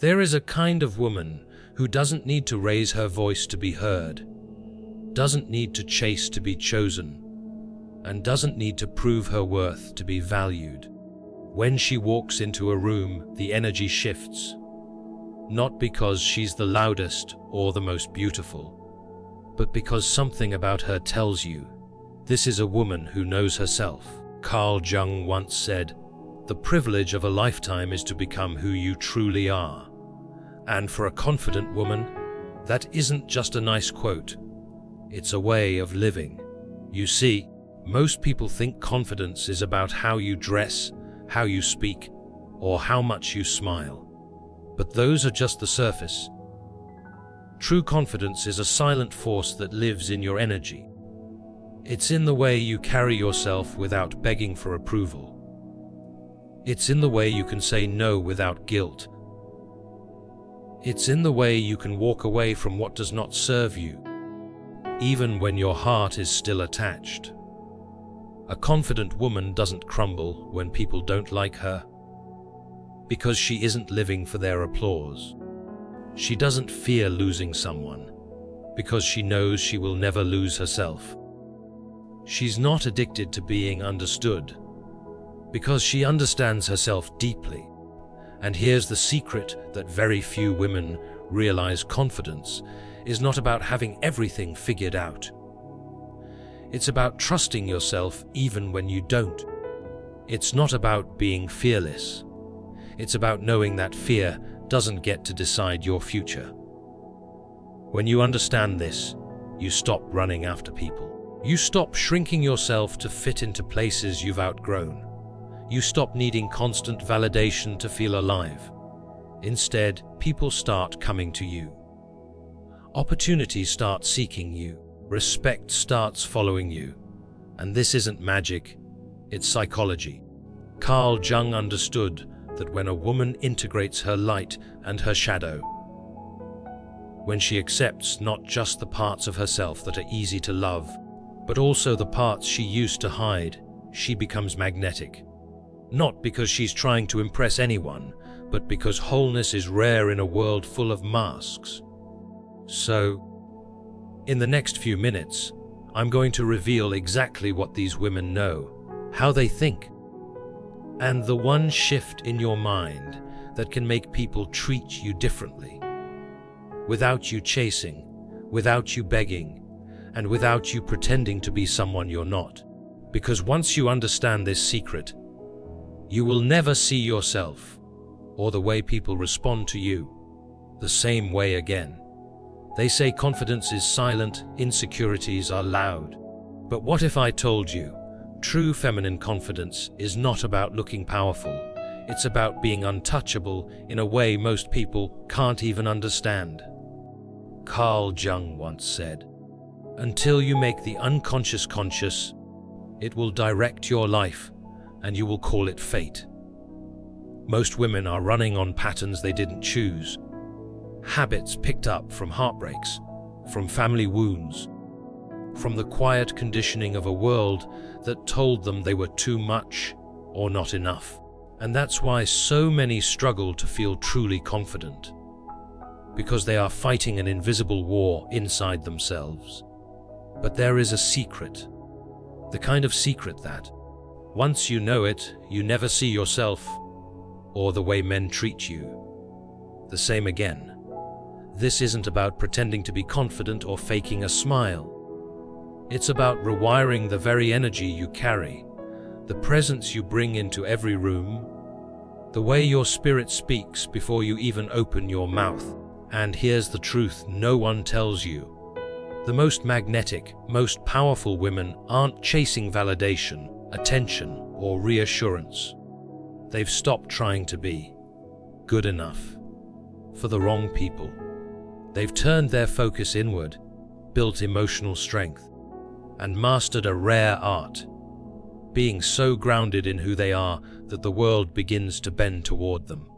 There is a kind of woman who doesn't need to raise her voice to be heard, doesn't need to chase to be chosen, and doesn't need to prove her worth to be valued. When she walks into a room, the energy shifts, not because she's the loudest or the most beautiful, but because something about her tells you, this is a woman who knows herself. Carl Jung once said, "The privilege of a lifetime is to become who you truly are." And for a confident woman, that isn't just a nice quote. It's a way of living. You see, most people think confidence is about how you dress, how you speak, or how much you smile. But those are just the surface. True confidence is a silent force that lives in your energy. It's in the way you carry yourself without begging for approval. It's in the way you can say no without guilt. It's in the way you can walk away from what does not serve you, even when your heart is still attached. A confident woman doesn't crumble when people don't like her, because she isn't living for their applause. She doesn't fear losing someone, because she knows she will never lose herself. She's not addicted to being understood, because she understands herself deeply. And here's the secret that very few women realize: confidence is not about having everything figured out. It's about trusting yourself even when you don't. It's not about being fearless. It's about knowing that fear doesn't get to decide your future. When you understand this, you stop running after people. You stop shrinking yourself to fit into places you've outgrown. You stop needing constant validation to feel alive. Instead, people start coming to you. Opportunities start seeking you. Respect starts following you. And this isn't magic, it's psychology. Carl Jung understood that when a woman integrates her light and her shadow, when she accepts not just the parts of herself that are easy to love, but also the parts she used to hide, she becomes magnetic. Not because she's trying to impress anyone, but because wholeness is rare in a world full of masks. So, in the next few minutes, I'm going to reveal exactly what these women know, how they think, and the one shift in your mind that can make people treat you differently. Without you chasing, without you begging, and without you pretending to be someone you're not. Because once you understand this secret, you will never see yourself, or the way people respond to you, the same way again. They say confidence is silent, insecurities are loud. But what if I told you, true feminine confidence is not about looking powerful, it's about being untouchable in a way most people can't even understand. Carl Jung once said, "Until you make the unconscious conscious, it will direct your life, and you will call it fate." Most women are running on patterns they didn't choose, habits picked up from heartbreaks, from family wounds, from the quiet conditioning of a world that told them they were too much or not enough. And that's why so many struggle to feel truly confident, because they are fighting an invisible war inside themselves. But there is a secret, the kind of secret that, once you know it, you never see yourself or the way men treat you the same again. This isn't about pretending to be confident or faking a smile. It's about rewiring the very energy you carry, the presence you bring into every room, the way your spirit speaks before you even open your mouth. And here's the truth no one tells you. The most magnetic, most powerful women aren't chasing validation, attention, or reassurance. They've stopped trying to be good enough for the wrong people. They've turned their focus inward, built emotional strength, and mastered a rare art, being so grounded in who they are that the world begins to bend toward them.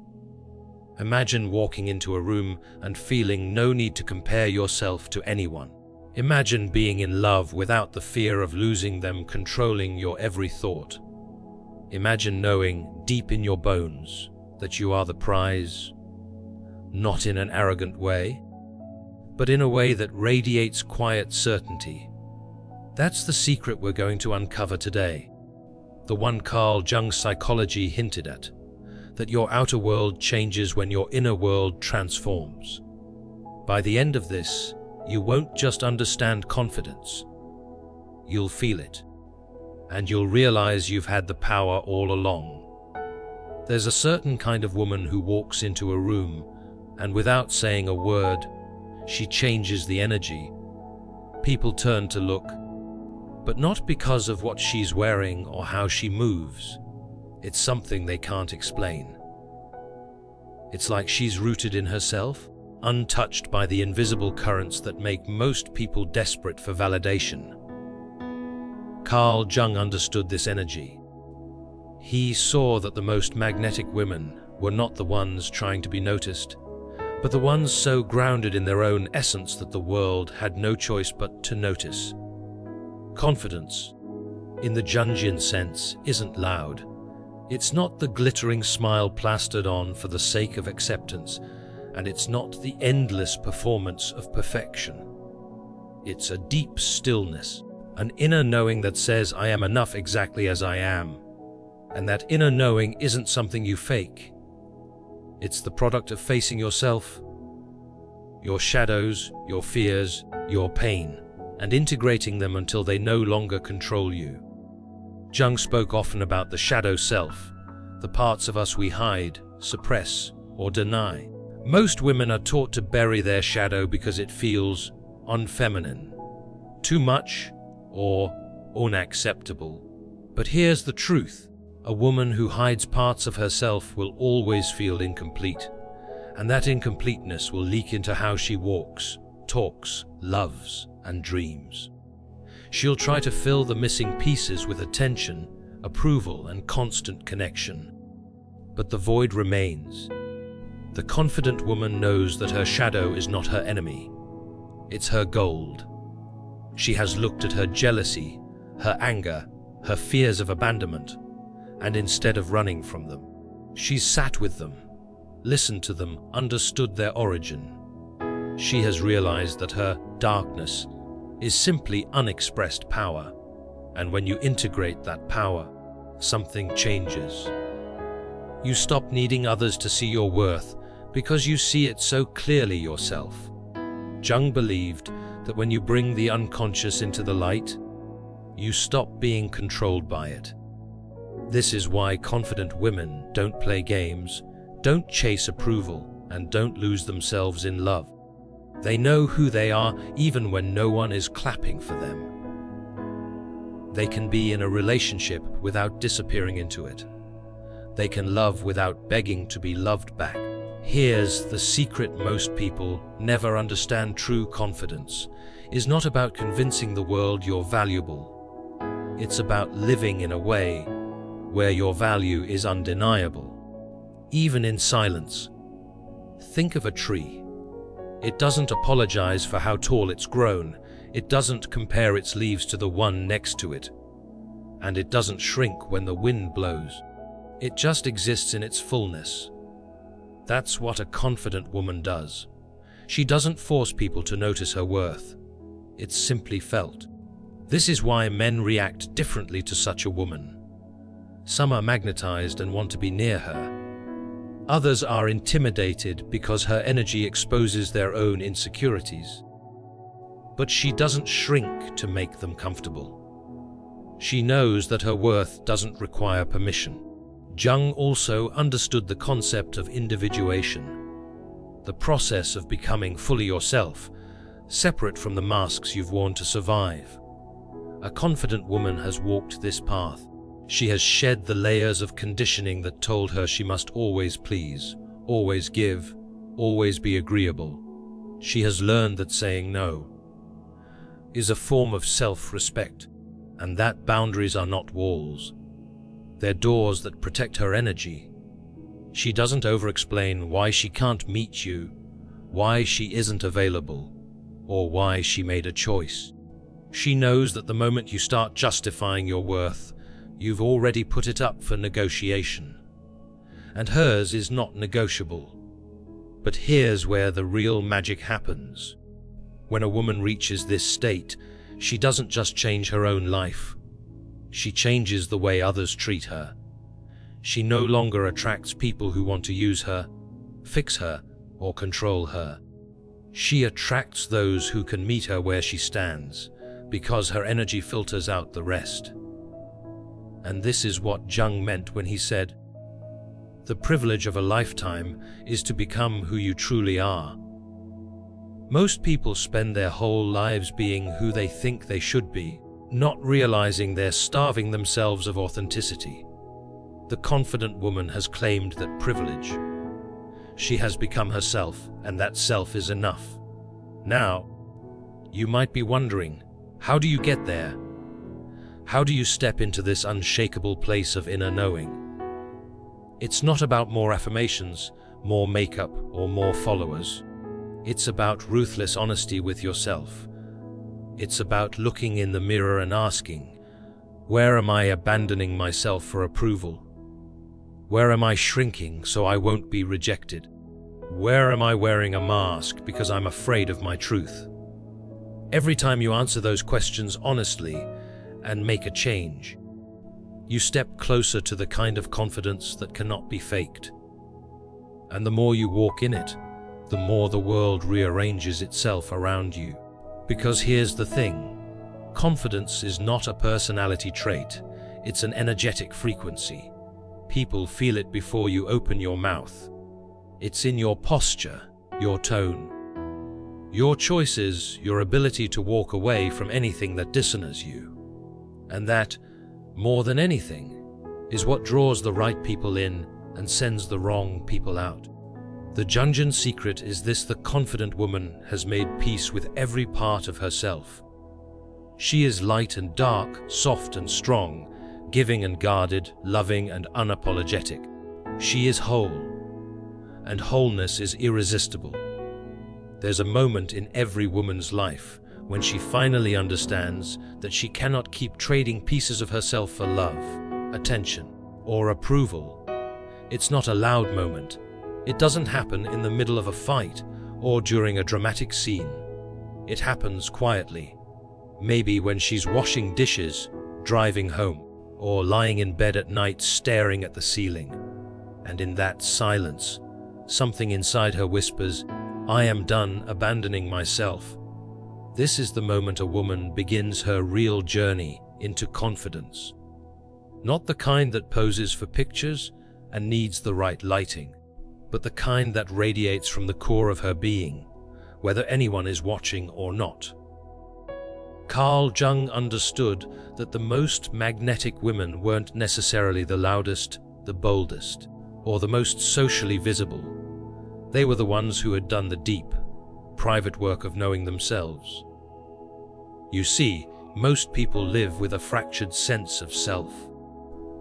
Imagine walking into a room and feeling no need to compare yourself to anyone. Imagine being in love without the fear of losing them controlling your every thought. Imagine knowing deep in your bones that you are the prize, not in an arrogant way, but in a way that radiates quiet certainty. That's the secret we're going to uncover today. The one Carl Jung's psychology hinted at, that your outer world changes when your inner world transforms. By the end of this, you won't just understand confidence. You'll feel it, and you'll realize you've had the power all along. There's a certain kind of woman who walks into a room, and without saying a word, she changes the energy. People turn to look, but not because of what she's wearing or how she moves. It's something they can't explain. It's like she's rooted in herself, untouched by the invisible currents that make most people desperate for validation. Carl Jung understood this energy. He saw that the most magnetic women were not the ones trying to be noticed, but the ones so grounded in their own essence that the world had no choice but to notice. Confidence, in the Jungian sense, isn't loud. It's not the glittering smile plastered on for the sake of acceptance, and it's not the endless performance of perfection. It's a deep stillness, an inner knowing that says, I am enough exactly as I am. And that inner knowing isn't something you fake. It's the product of facing yourself, your shadows, your fears, your pain, and integrating them until they no longer control you. Jung spoke often about the shadow self, the parts of us we hide, suppress, or deny. Most women are taught to bury their shadow because it feels unfeminine, too much, or unacceptable. But here's the truth. A woman who hides parts of herself will always feel incomplete, and that incompleteness will leak into how she walks, talks, loves, and dreams. She'll try to fill the missing pieces with attention, approval, and constant connection. But the void remains. The confident woman knows that her shadow is not her enemy. It's her gold. She has looked at her jealousy, her anger, her fears of abandonment, and instead of running from them, she's sat with them, listened to them, understood their origin. She has realized that her darkness is simply unexpressed power, and when you integrate that power, something changes. You stop needing others to see your worth because you see it so clearly yourself. Jung believed that when you bring the unconscious into the light, you stop being controlled by it. This is why confident women don't play games, don't chase approval, and don't lose themselves in love. They know who they are even when no one is clapping for them. They can be in a relationship without disappearing into it. They can love without begging to be loved back. Here's the secret most people never understand. True confidence is not about convincing the world you're valuable. It's about living in a way where your value is undeniable, even in silence. Think of a tree. It doesn't apologize for how tall it's grown. It doesn't compare its leaves to the one next to it. And it doesn't shrink when the wind blows. It just exists in its fullness. That's what a confident woman does. She doesn't force people to notice her worth. It's simply felt. This is why men react differently to such a woman. Some are magnetized and want to be near her. Others are intimidated because her energy exposes their own insecurities. But she doesn't shrink to make them comfortable. She knows that her worth doesn't require permission. Jung also understood the concept of individuation, the process of becoming fully yourself, separate from the masks you've worn to survive. A confident woman has walked this path. She has shed the layers of conditioning that told her she must always please, always give, always be agreeable. She has learned that saying no is a form of self-respect, and that boundaries are not walls. They're doors that protect her energy. She doesn't over-explain why she can't meet you, why she isn't available, or why she made a choice. She knows that the moment you start justifying your worth, you've already put it up for negotiation. And hers is not negotiable. But here's where the real magic happens. When a woman reaches this state, she doesn't just change her own life. She changes the way others treat her. She no longer attracts people who want to use her, fix her, or control her. She attracts those who can meet her where she stands, because her energy filters out the rest. And this is what Jung meant when he said, "The privilege of a lifetime is to become who you truly are." Most people spend their whole lives being who they think they should be, not realizing they're starving themselves of authenticity. The confident woman has claimed that privilege. She has become herself, and that self is enough. Now, you might be wondering, how do you get there? How do you step into this unshakable place of inner knowing? It's not about more affirmations, more makeup, or more followers. It's about ruthless honesty with yourself. It's about looking in the mirror and asking, where am I abandoning myself for approval? Where am I shrinking so I won't be rejected? Where am I wearing a mask because I'm afraid of my truth? Every time you answer those questions honestly and make a change, you step closer to the kind of confidence that cannot be faked. And the more you walk in it, the more the world rearranges itself around you. Because here's the thing, confidence is not a personality trait, it's an energetic frequency. People feel it before you open your mouth. It's in your posture, your tone, your choices, your ability to walk away from anything that dishonours you. And that, more than anything, is what draws the right people in and sends the wrong people out. The Jungian secret is this: the confident woman has made peace with every part of herself. She is light and dark, soft and strong, giving and guarded, loving and unapologetic. She is whole, and wholeness is irresistible. There's a moment in every woman's life when she finally understands that she cannot keep trading pieces of herself for love, attention, or approval. It's not a loud moment. It doesn't happen in the middle of a fight or during a dramatic scene. It happens quietly, maybe when she's washing dishes, driving home, or lying in bed at night staring at the ceiling. And in that silence, something inside her whispers, "I am done abandoning myself." This is the moment a woman begins her real journey into confidence. Not the kind that poses for pictures and needs the right lighting, but the kind that radiates from the core of her being, whether anyone is watching or not. Carl Jung understood that the most magnetic women weren't necessarily the loudest, the boldest, or the most socially visible. They were the ones who had done the deep, private work of knowing themselves. You see, most people live with a fractured sense of self.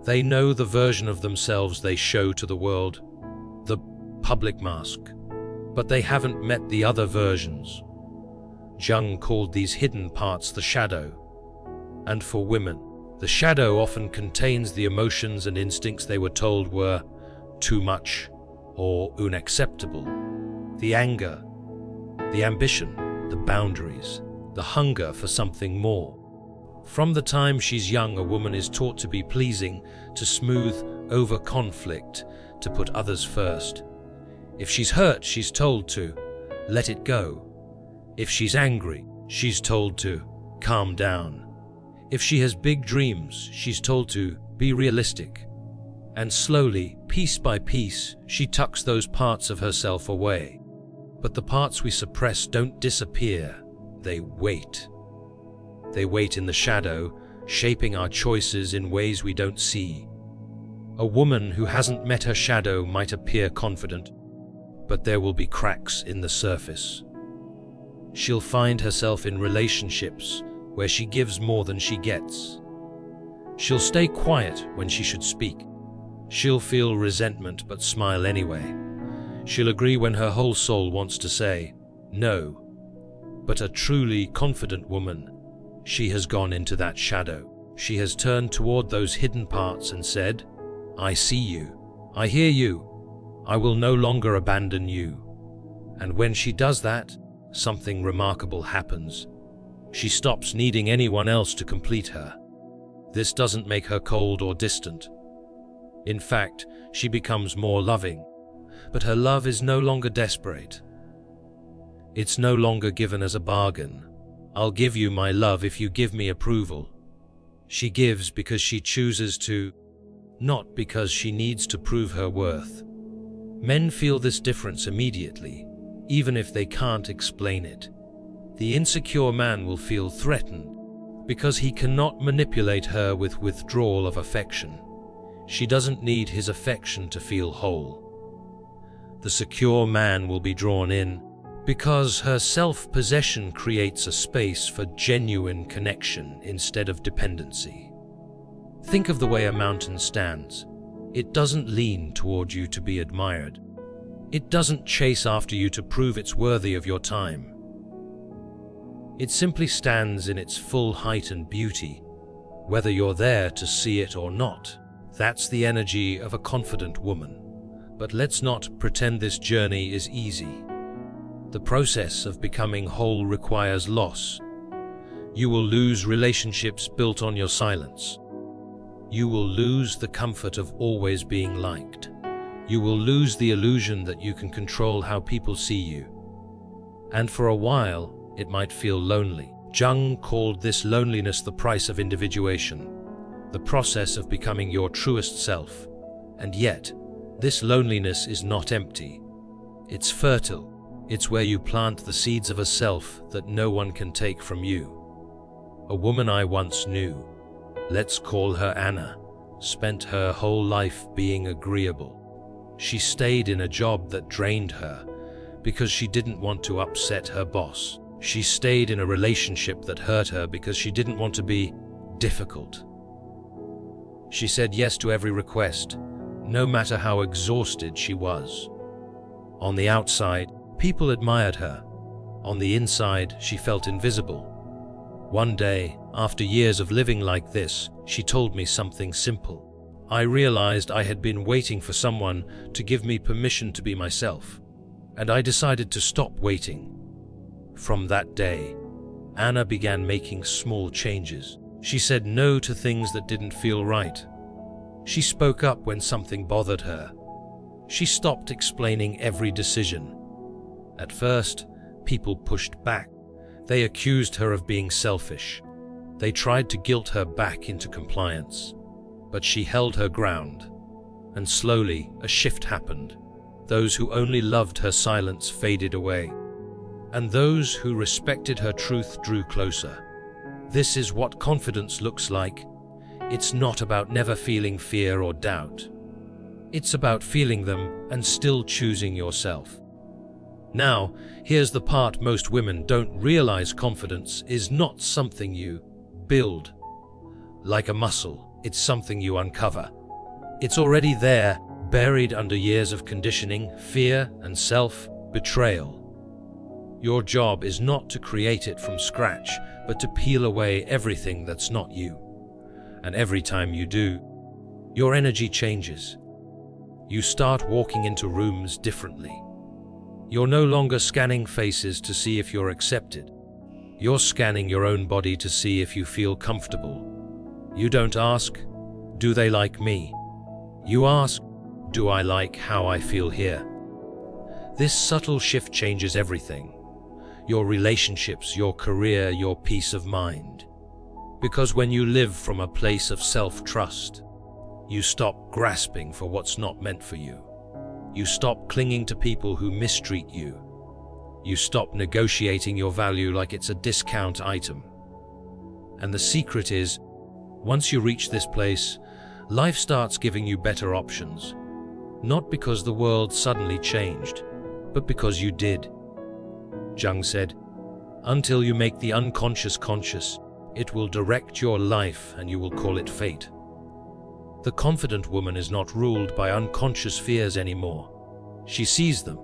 They know the version of themselves they show to the world, the public mask, but they haven't met the other versions. Jung called these hidden parts the shadow. And for women, the shadow often contains the emotions and instincts they were told were too much or unacceptable. The anger, the ambition, the boundaries, the hunger for something more. From the time she's young, a woman is taught to be pleasing, to smooth over conflict, to put others first. If she's hurt, she's told to let it go. If she's angry, she's told to calm down. If she has big dreams, she's told to be realistic. And slowly, piece by piece, she tucks those parts of herself away. But the parts we suppress don't disappear, they wait. They wait in the shadow, shaping our choices in ways we don't see. A woman who hasn't met her shadow might appear confident, but there will be cracks in the surface. She'll find herself in relationships where she gives more than she gets. She'll stay quiet when she should speak. She'll feel resentment but smile anyway. She'll agree when her whole soul wants to say no. But a truly confident woman, she has gone into that shadow. She has turned toward those hidden parts and said, "I see you. I hear you. I will no longer abandon you." And when she does that, something remarkable happens. She stops needing anyone else to complete her. This doesn't make her cold or distant. In fact, she becomes more loving, but her love is no longer desperate. It's no longer given as a bargain. I'll give you my love if you give me approval. She gives because she chooses to, not because she needs to prove her worth. Men feel this difference immediately, even if they can't explain it. The insecure man will feel threatened because he cannot manipulate her with withdrawal of affection. She doesn't need his affection to feel whole. The secure man will be drawn in because her self-possession creates a space for genuine connection instead of dependency. Think of the way a mountain stands. It doesn't lean toward you to be admired. It doesn't chase after you to prove it's worthy of your time. It simply stands in its full height and beauty, whether you're there to see it or not. That's the energy of a confident woman. But let's not pretend this journey is easy. The process of becoming whole requires loss. You will lose relationships built on your silence. You will lose the comfort of always being liked. You will lose the illusion that you can control how people see you. And for a while, it might feel lonely. Jung called this loneliness the price of individuation, the process of becoming your truest self. And yet, this loneliness is not empty. It's fertile. It's where you plant the seeds of a self that no one can take from you. A woman I once knew, let's call her Anna, spent her whole life being agreeable. She stayed in a job that drained her because she didn't want to upset her boss. She stayed in a relationship that hurt her because she didn't want to be difficult. She said yes to every request, no matter how exhausted she was. On the outside, people admired her. On the inside, she felt invisible. One day, after years of living like this, she told me something simple. I realized I had been waiting for someone to give me permission to be myself, and I decided to stop waiting. From that day, Anna began making small changes. She said no to things that didn't feel right. She spoke up when something bothered her. She stopped explaining every decision. At first, people pushed back. They accused her of being selfish. They tried to guilt her back into compliance. But she held her ground. And slowly, a shift happened. Those who only loved her silence faded away. And those who respected her truth drew closer. This is what confidence looks like. It's not about never feeling fear or doubt. It's about feeling them and still choosing yourself. Now, here's the part most women don't realize: confidence is not something you build. Like a muscle, it's something you uncover. It's already there, buried under years of conditioning, fear, and self-betrayal. Your job is not to create it from scratch, but to peel away everything that's not you. And every time you do, your energy changes. You start walking into rooms differently. You're no longer scanning faces to see if you're accepted. You're scanning your own body to see if you feel comfortable. You don't ask, do they like me? You ask, do I like how I feel here? This subtle shift changes everything. Your relationships, your career, your peace of mind. Because when you live from a place of self-trust, you stop grasping for what's not meant for you. You stop clinging to people who mistreat you. You stop negotiating your value like it's a discount item. And the secret is, once you reach this place, life starts giving you better options. Not because the world suddenly changed, but because you did. Jung said, until you make the unconscious conscious, it will direct your life and you will call it fate. The confident woman is not ruled by unconscious fears anymore. She sees them,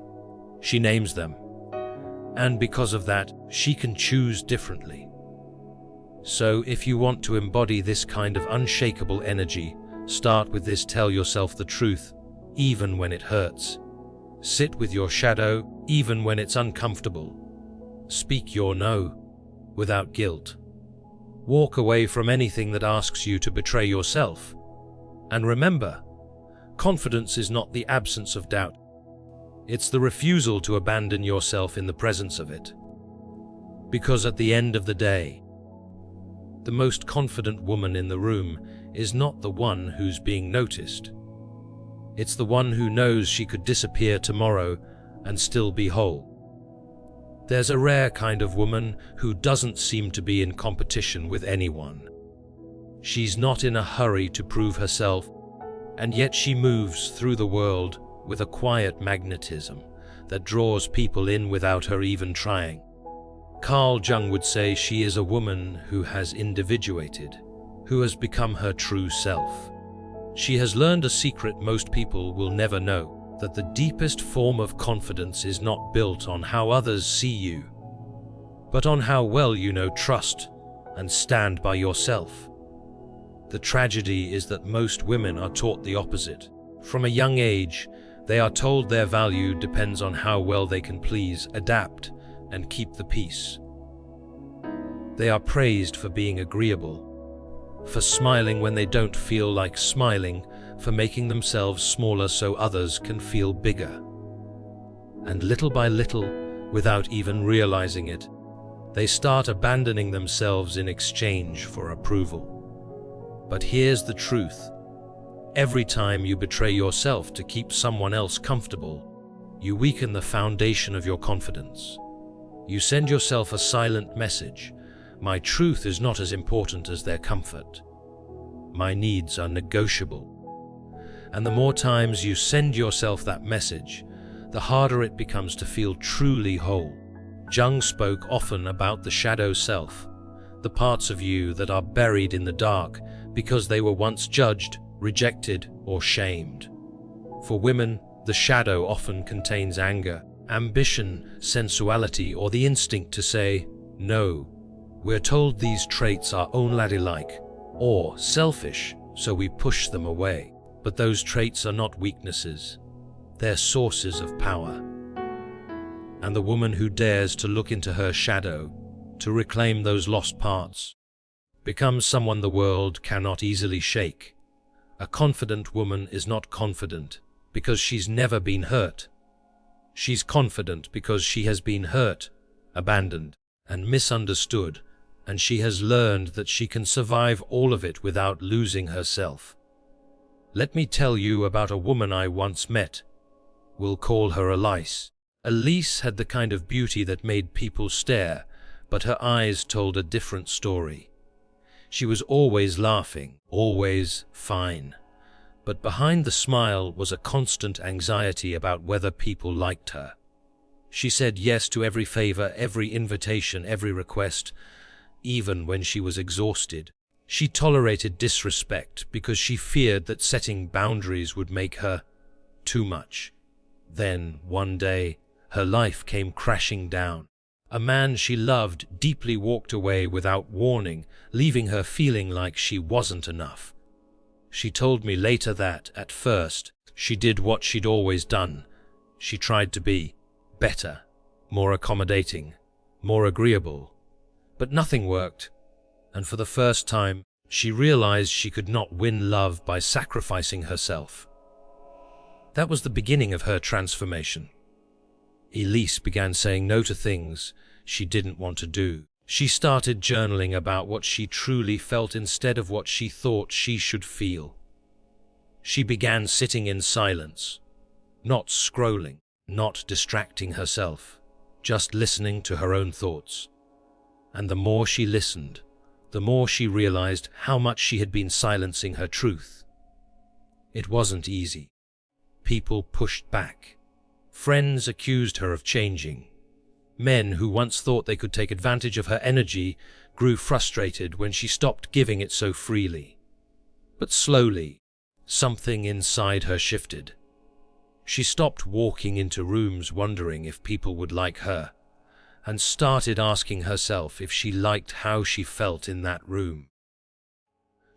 she names them, and because of that, she can choose differently. So if you want to embody this kind of unshakable energy, start with this: tell yourself the truth, even when it hurts. Sit with your shadow, even when it's uncomfortable. Speak your no without guilt. Walk away from anything that asks you to betray yourself. And remember, confidence is not the absence of doubt. It's the refusal to abandon yourself in the presence of it. Because at the end of the day, the most confident woman in the room is not the one who's being noticed. It's the one who knows she could disappear tomorrow and still be whole. There's a rare kind of woman who doesn't seem to be in competition with anyone. She's not in a hurry to prove herself, and yet she moves through the world with a quiet magnetism that draws people in without her even trying. Carl Jung would say she is a woman who has individuated, who has become her true self. She has learned a secret most people will never know, that the deepest form of confidence is not built on how others see you, but on how well you know trust and stand by yourself. The tragedy is that most women are taught the opposite. From a young age, they are told their value depends on how well they can please, adapt, and keep the peace. They are praised for being agreeable, for smiling when they don't feel like smiling, for making themselves smaller so others can feel bigger. And little by little, without even realizing it, they start abandoning themselves in exchange for approval. But here's the truth. Every time you betray yourself to keep someone else comfortable, you weaken the foundation of your confidence. You send yourself a silent message. My truth is not as important as their comfort. My needs are negotiable. And the more times you send yourself that message, the harder it becomes to feel truly whole. Jung spoke often about the shadow self, the parts of you that are buried in the dark because they were once judged, rejected, or shamed. For women, the shadow often contains anger, ambition, sensuality, or the instinct to say no. We're told these traits are unladylike or selfish, so we push them away. But those traits are not weaknesses. They're sources of power. And the woman who dares to look into her shadow, to reclaim those lost parts, becomes someone the world cannot easily shake. A confident woman is not confident because she's never been hurt. She's confident because she has been hurt, abandoned, and misunderstood, and she has learned that she can survive all of it without losing herself. Let me tell you about a woman I once met. We'll call her Elise. Elise had the kind of beauty that made people stare, but her eyes told a different story. She was always laughing, always fine. But behind the smile was a constant anxiety about whether people liked her. She said yes to every favor, every invitation, every request, even when she was exhausted. She tolerated disrespect because she feared that setting boundaries would make her too much. Then, one day, her life came crashing down. A man she loved deeply walked away without warning, leaving her feeling like she wasn't enough. She told me later that, at first, she did what she'd always done. She tried to be better, more accommodating, more agreeable. But nothing worked. And for the first time, she realized she could not win love by sacrificing herself. That was the beginning of her transformation. Elise began saying no to things she didn't want to do. She started journaling about what she truly felt instead of what she thought she should feel. She began sitting in silence, not scrolling, not distracting herself, just listening to her own thoughts. And the more she listened, the more she realized how much she had been silencing her truth. It wasn't easy. People pushed back. Friends accused her of changing. Men who once thought they could take advantage of her energy grew frustrated when she stopped giving it so freely. But slowly, something inside her shifted. She stopped walking into rooms wondering if people would like her, and started asking herself if she liked how she felt in that room.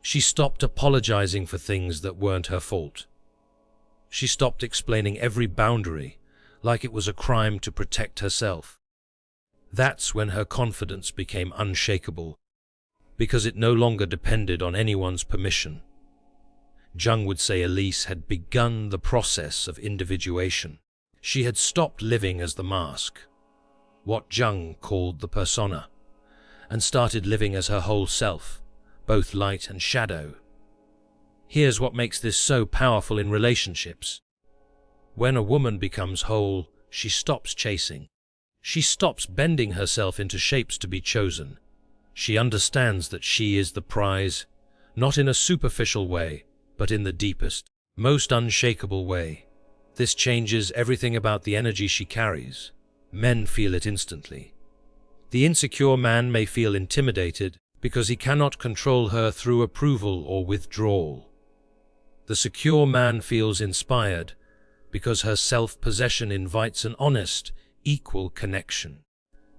She stopped apologizing for things that weren't her fault. She stopped explaining every boundary, like it was a crime to protect herself. That's when her confidence became unshakable, because it no longer depended on anyone's permission. Jung would say Elise had begun the process of individuation. She had stopped living as the mask, what Jung called the persona, and started living as her whole self, both light and shadow. Here's what makes this so powerful in relationships. When a woman becomes whole, she stops chasing. She stops bending herself into shapes to be chosen. She understands that she is the prize, not in a superficial way, but in the deepest, most unshakable way. This changes everything about the energy she carries. Men feel it instantly. The insecure man may feel intimidated because he cannot control her through approval or withdrawal. The secure man feels inspired because her self-possession invites an honest, equal connection.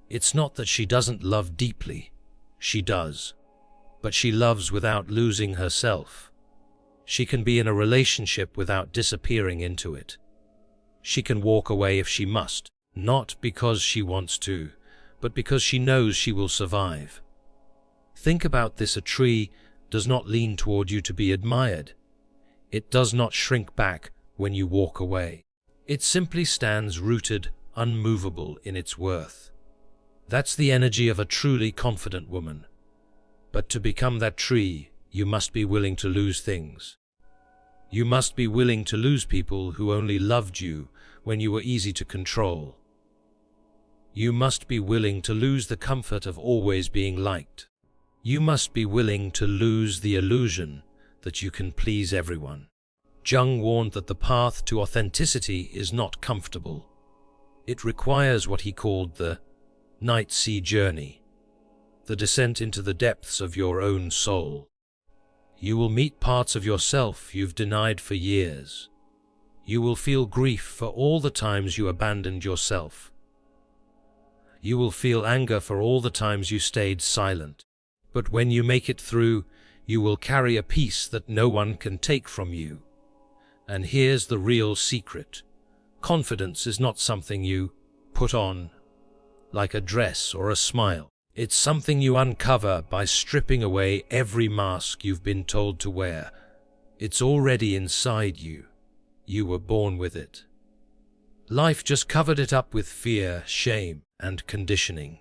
It's not that she doesn't love deeply. She does. But she loves without losing herself. She can be in a relationship without disappearing into it. She can walk away if she must, not because she wants to, but because she knows she will survive. Think about this: a tree does not lean toward you to be admired. It does not shrink back when you walk away. It simply stands rooted, unmovable in its worth. That's the energy of a truly confident woman. But to become that tree, you must be willing to lose things. You must be willing to lose people who only loved you when you were easy to control. You must be willing to lose the comfort of always being liked. You must be willing to lose the illusion that you can please everyone. Jung warned that the path to authenticity is not comfortable. It requires what he called the night sea journey, the descent into the depths of your own soul. You will meet parts of yourself you've denied for years. You will feel grief for all the times you abandoned yourself. You will feel anger for all the times you stayed silent. But when you make it through, you will carry a peace that no one can take from you. And here's the real secret. Confidence is not something you put on, like a dress or a smile. It's something you uncover by stripping away every mask you've been told to wear. It's already inside you. You were born with it. Life just covered it up with fear, shame, and conditioning.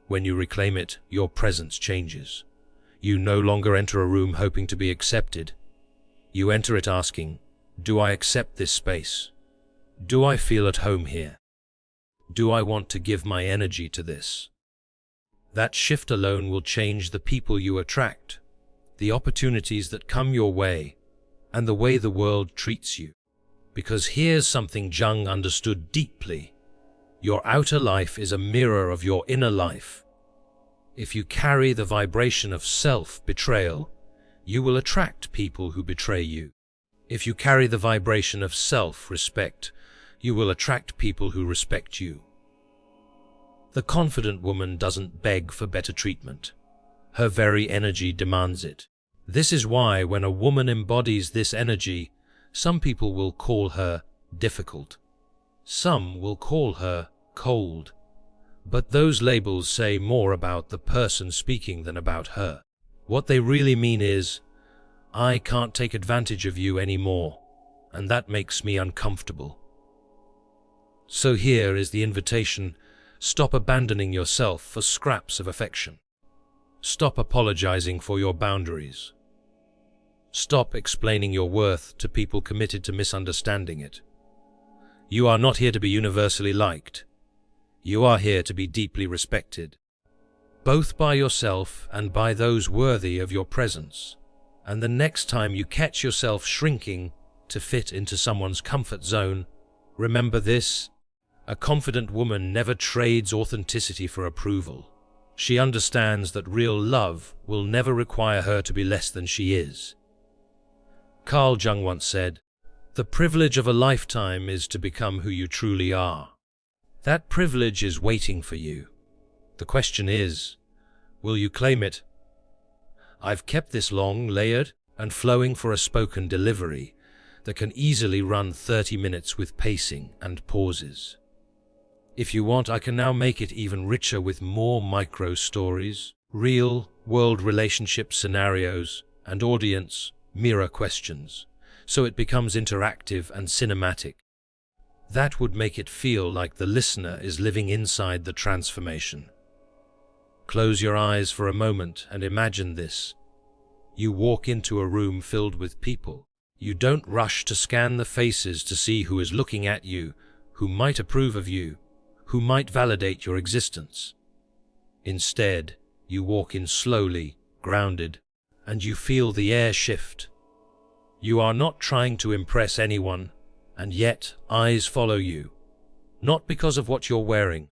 When you reclaim it, your presence changes. You no longer enter a room hoping to be accepted. You enter it asking, do I accept this space? Do I feel at home here? Do I want to give my energy to this? That shift alone will change the people you attract, the opportunities that come your way, and the way the world treats you. Because here's something Jung understood deeply. Your outer life is a mirror of your inner life. If you carry the vibration of self-betrayal, you will attract people who betray you. If you carry the vibration of self-respect, you will attract people who respect you. The confident woman doesn't beg for better treatment. Her very energy demands it. This is why when a woman embodies this energy, some people will call her difficult. Some will call her cold. But those labels say more about the person speaking than about her. What they really mean is, I can't take advantage of you anymore, and that makes me uncomfortable. So here is the invitation. Stop abandoning yourself for scraps of affection. Stop apologizing for your boundaries. Stop explaining your worth to people committed to misunderstanding it. You are not here to be universally liked. You are here to be deeply respected, both by yourself and by those worthy of your presence. And the next time you catch yourself shrinking to fit into someone's comfort zone, remember this: a confident woman never trades authenticity for approval. She understands that real love will never require her to be less than she is. Carl Jung once said, "The privilege of a lifetime is to become who you truly are." That privilege is waiting for you. The question is, will you claim it? I've kept this long, layered, and flowing for a spoken delivery. that can easily run 30 minutes with pacing and pauses. If you want, I can now make it even richer with more micro stories, real-world relationship scenarios, and audience mirror questions, so it becomes interactive and cinematic. That would make it feel like the listener is living inside the transformation. Close your eyes for a moment and imagine this. You walk into a room filled with people. You don't rush to scan the faces to see who is looking at you, who might approve of you, who might validate your existence. Instead, you walk in slowly, grounded, and you feel the air shift. You are not trying to impress anyone, and yet eyes follow you, not because of what you're wearing,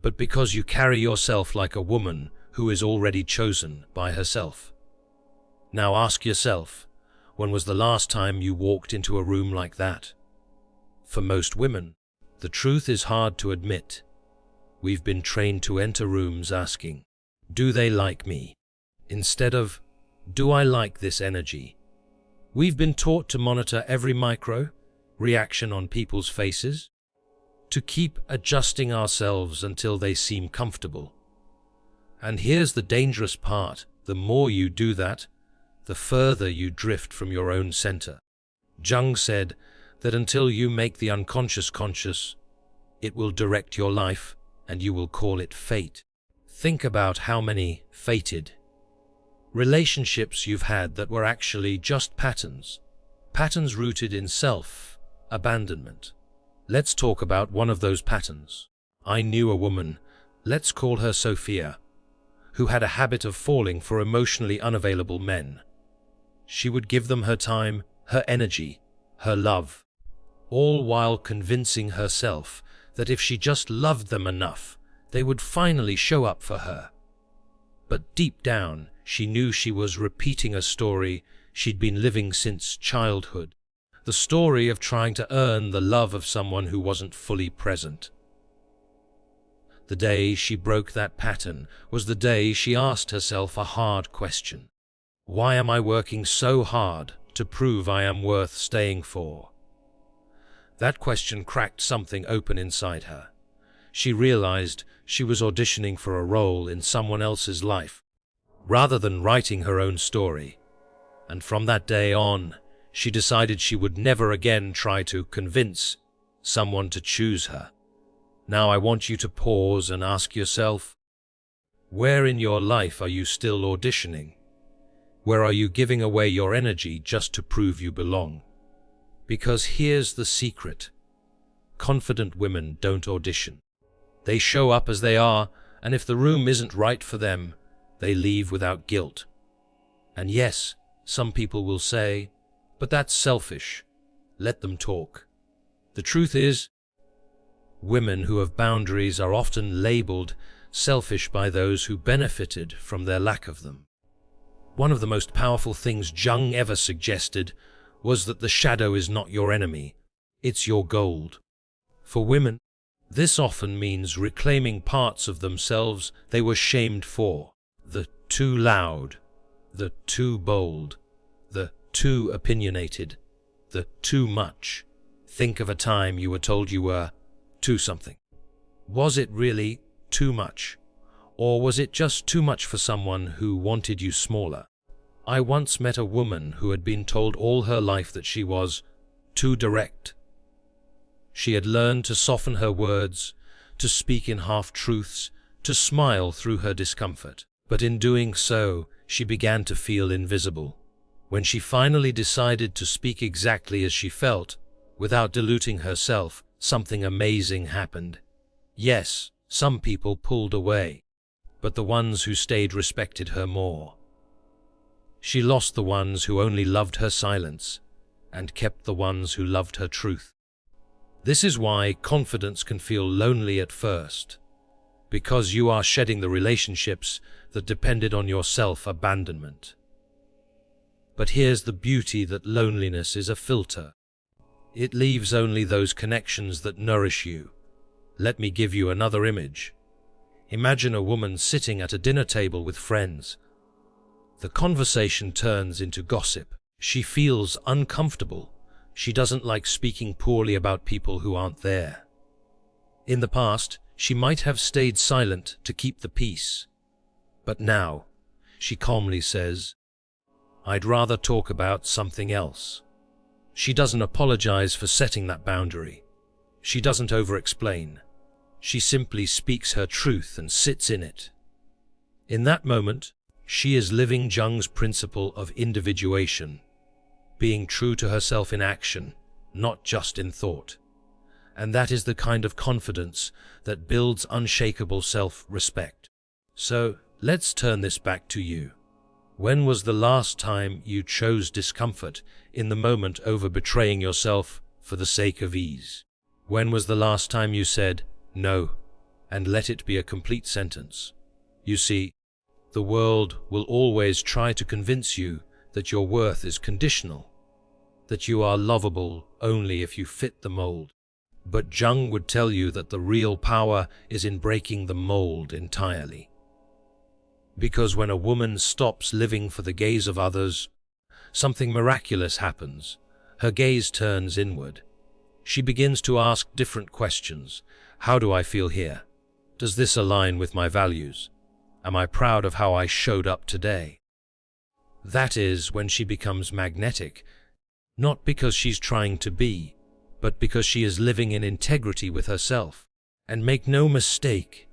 but because you carry yourself like a woman who is already chosen by herself. Now ask yourself, when was the last time you walked into a room like that? For most women, the truth is hard to admit. We've been trained to enter rooms asking, "Do they like me?" instead of, "Do I like this energy?" We've been taught to monitor every micro reaction on people's faces, to keep adjusting ourselves until they seem comfortable. And here's the dangerous part: the more you do that, the further you drift from your own center. Jung said that until you make the unconscious conscious, it will direct your life, and you will call it fate. Think about how many fated relationships you've had that were actually just patterns rooted in self-abandonment. Let's talk about one of those patterns. I knew a woman, let's call her Sophia, who had a habit of falling for emotionally unavailable men. She would give them her time, her energy, her love, all while convincing herself that if she just loved them enough, they would finally show up for her. But deep down, she knew she was repeating a story she'd been living since childhood. The story of trying to earn the love of someone who wasn't fully present. The day she broke that pattern was the day she asked herself a hard question. Why am I working so hard to prove I am worth staying for? That question cracked something open inside her. She realized she was auditioning for a role in someone else's life, rather than writing her own story. And from that day on, she decided she would never again try to convince someone to choose her. Now I want you to pause and ask yourself, where in your life are you still auditioning? Where are you giving away your energy just to prove you belong? Because here's the secret. Confident women don't audition. They show up as they are, and if the room isn't right for them, they leave without guilt. And yes, some people will say, but that's selfish. Let them talk. The truth is, women who have boundaries are often labeled selfish by those who benefited from their lack of them. One of the most powerful things Jung ever suggested was that the shadow is not your enemy, it's your gold. For women, this often means reclaiming parts of themselves they were shamed for. The too loud, the too bold, the too opinionated, the too much. Think of a time you were told you were too something. Was it really too much? Or was it just too much for someone who wanted you smaller? I once met a woman who had been told all her life that she was too direct. She had learned to soften her words, to speak in half-truths, to smile through her discomfort. But in doing so, she began to feel invisible. When she finally decided to speak exactly as she felt, without diluting herself, something amazing happened. Yes, some people pulled away, but the ones who stayed respected her more. She lost the ones who only loved her silence, and kept the ones who loved her truth. This is why confidence can feel lonely at first, because you are shedding the relationships that depended on your self-abandonment. But here's the beauty: that loneliness is a filter. It leaves only those connections that nourish you. Let me give you another image. Imagine a woman sitting at a dinner table with friends. The conversation turns into gossip. She feels uncomfortable She doesn't like speaking poorly about people who aren't there. In the past, she might have stayed silent to keep the peace. But now, she calmly says, "I'd rather talk about something else." She doesn't apologize for setting that boundary. She doesn't over-explain. She simply speaks her truth and sits in it. In that moment, she is living Jung's principle of individuation, being true to herself in action, not just in thought. And that is the kind of confidence that builds unshakable self-respect. So, let's turn this back to you. When was the last time you chose discomfort in the moment over betraying yourself for the sake of ease? When was the last time you said, "No," and let it be a complete sentence? You see, the world will always try to convince you that your worth is conditional, that you are lovable only if you fit the mold. But Jung would tell you that the real power is in breaking the mold entirely. Because when a woman stops living for the gaze of others, something miraculous happens. Her gaze turns inward. She begins to ask different questions. How do I feel here? Does this align with my values? Am I proud of how I showed up today? That is when she becomes magnetic, not because she's trying to be, but because she is living in integrity with herself. And make no mistake,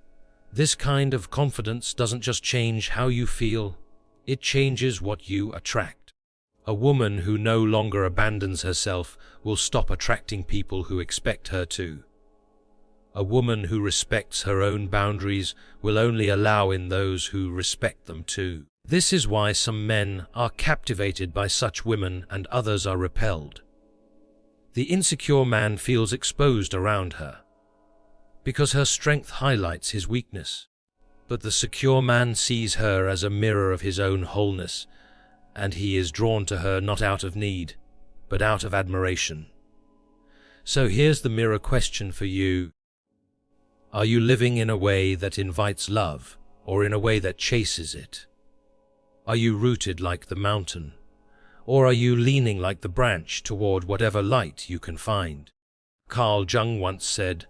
this kind of confidence doesn't just change how you feel, it changes what you attract. A woman who no longer abandons herself will stop attracting people who expect her to. A woman who respects her own boundaries will only allow in those who respect them too. This is why some men are captivated by such women and others are repelled. The insecure man feels exposed around her, because her strength highlights his weakness. But the secure man sees her as a mirror of his own wholeness, and he is drawn to her not out of need, but out of admiration. So here's the mirror question for you. Are you living in a way that invites love, or in a way that chases it? Are you rooted like the mountain, or are you leaning like the branch toward whatever light you can find? Carl Jung once said,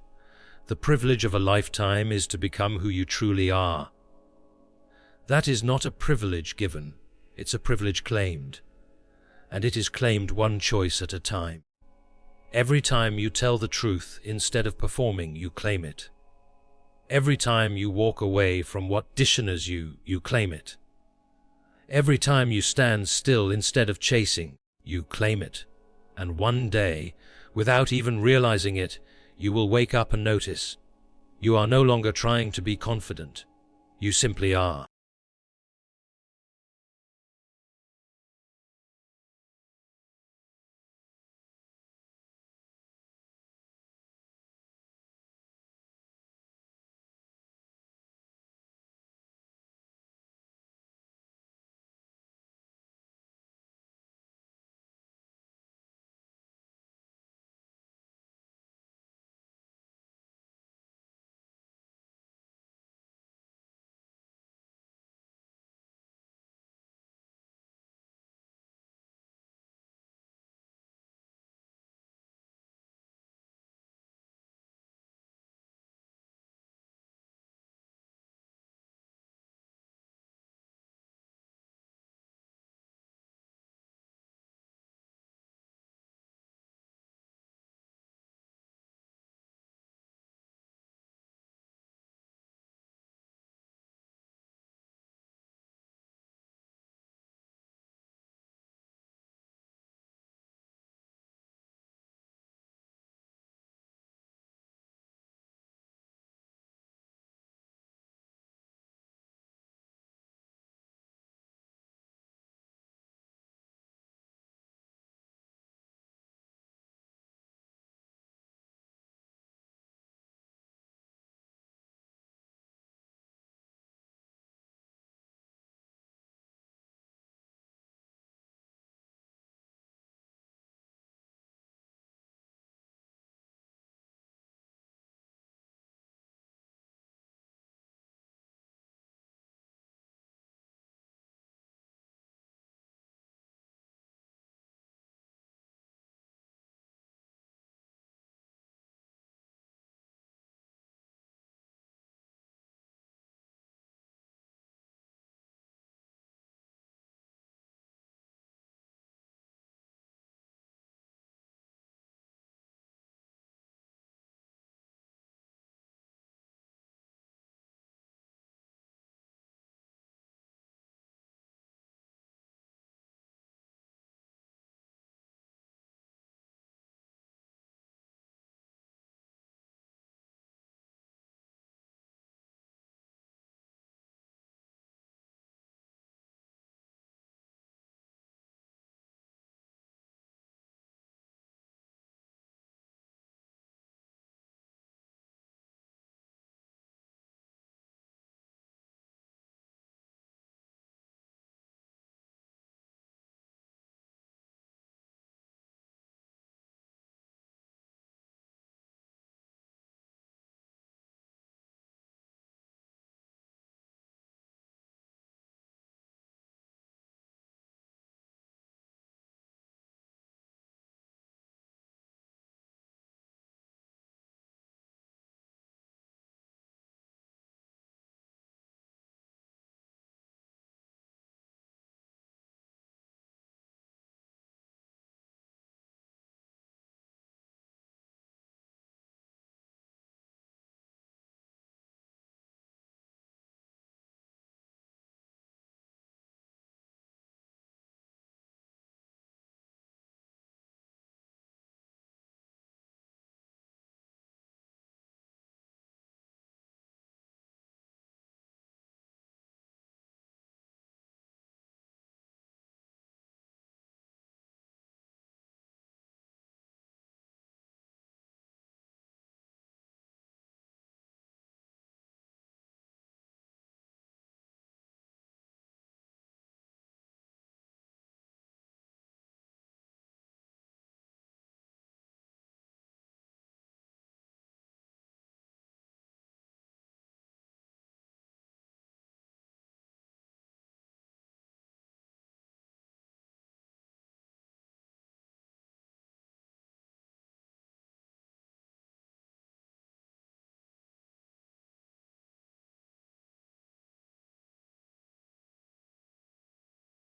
"The privilege of a lifetime is to become who you truly are." That is not a privilege given, it's a privilege claimed. And it is claimed one choice at a time. Every time you tell the truth instead of performing, you claim it. Every time you walk away from what dishonors you, you claim it. Every time you stand still instead of chasing, you claim it. And one day, without even realizing it, you will wake up and notice you are no longer trying to be confident. You simply are.